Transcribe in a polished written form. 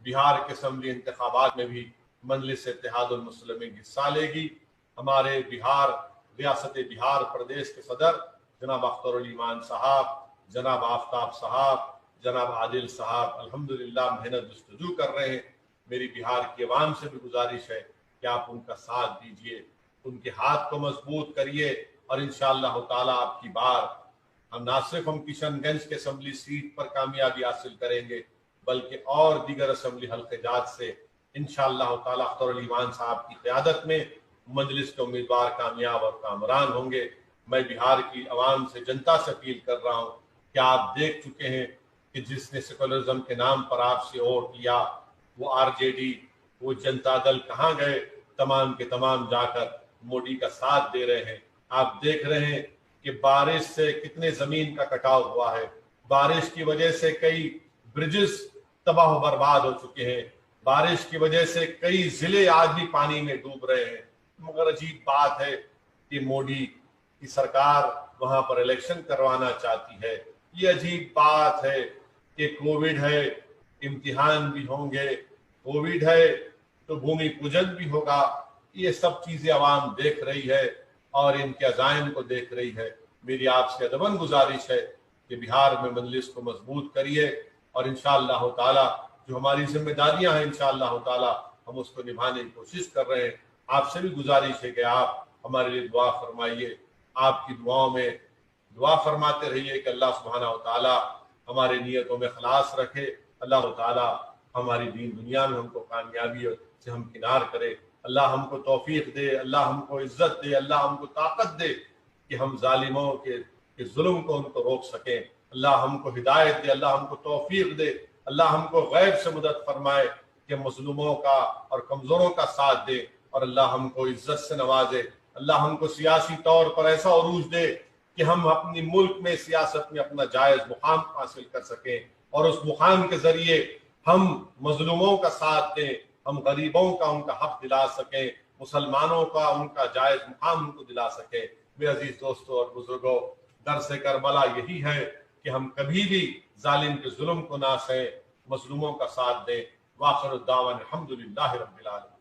بہار کے اسمبلی انتخابات میں بھی مجلس اتحاد المسلمین حصہ لے گی۔ ہمارے ریاست بہار پردیش کے صدر جناب اختر علی مان صاحب، جناب آفتاب صاحب، جناب عادل صاحب الحمدللہ محنت جستجو کر رہے ہیں۔ میری بہار کی عوام سے بھی گزارش ہے کہ آپ ان کا ساتھ دیجئے، ان کے ہاتھ کو مضبوط کریے، اور انشاءاللہ تعالیٰ آپ کی بار نہ صرف ہم کشن گنج کے اسمبلی سیٹ پر کامیابی حاصل کریں گے بلکہ اور دیگر اسمبلی حلقے جات سے انشاءاللہ تعالیٰ اختر علی مان صاحب کی قیادت میں مجلس کے امیدوار کامیاب اور کامران ہوں گے۔ میں بہار کی عوام سے، جنتا سے اپیل کر رہا ہوں کہ آپ دیکھ چکے ہیں کہ جس نے سیکولرزم کے نام پر آپ سے ووٹ لیا وہ RJD، وہ جنتا دل کہاں گئے؟ تمام کے تمام جا کر مودی کا ساتھ دے رہے ہیں۔ آپ دیکھ رہے ہیں کہ بارش سے کتنے زمین کا کٹاؤ ہوا ہے، بارش کی وجہ سے کئی برجز تباہ و برباد ہو چکے ہیں، بارش کی وجہ سے کئی ضلع آج بھی پانی میں ڈوب رہے ہیں۔ مگر عجیب بات ہے کہ مودی کی سرکار وہاں پر الیکشن کروانا چاہتی ہے۔ یہ عجیب بات ہے کہ کووڈ ہے، امتحان بھی ہوں گے، کووڈ ہے تو بھومی پوجن بھی ہوگا، یہ سب چیزیں عوام دیکھ رہی ہے اور ان کے عزائم کو دیکھ رہی ہے۔ میری آپ سے ادباً گزارش ہے کہ بہار میں مجلس کو مضبوط کریے، اور انشاءاللہ تعالی جو ہماری ذمہ داریاں ہیں انشاءاللہ تعالی ہم اس کو نبھانے کی کوشش کر رہے ہیں۔ آپ سے بھی گزارش ہے کہ آپ ہمارے لیے دعا فرمائیے، آپ کی دعاؤں میں دعا فرماتے رہیے کہ اللہ سبحانہ و تعالی ہمارے نیتوں میں خلاص رکھے، اللہ تعالی ہماری دین دنیا میں ہم کو کامیابی سے ہم کنار کرے، اللہ ہم کو توفیق دے، اللہ ہم کو عزت دے، اللہ ہم کو طاقت دے کہ ہم ظالموں کے ظلم کو ان کو روک سکیں، اللہ ہم کو ہدایت دے، اللہ ہم کو توفیق دے، اللہ ہم کو غیب سے مدد فرمائے کہ مظلوموں کا اور کمزوروں کا ساتھ دے، اور اللہ ہم کو عزت سے نوازے، اللہ ہم کو سیاسی طور پر ایسا عروج دے کہ ہم اپنی ملک میں سیاست میں اپنا جائز مقام حاصل کر سکیں، اور اس مقام کے ذریعے ہم مظلوموں کا ساتھ دیں، ہم غریبوں کا ان کا حق دلا سکیں، مسلمانوں کا ان کا جائز مقام ان کو دلا سکیں۔ میرے عزیز دوستوں اور بزرگوں، درس کربلا یہی ہے کہ ہم کبھی بھی ظالم کے ظلم کو نہ سہیں، مظلوموں کا ساتھ دیں۔ وآخر الدعوانا الحمدللہ رب العالمین۔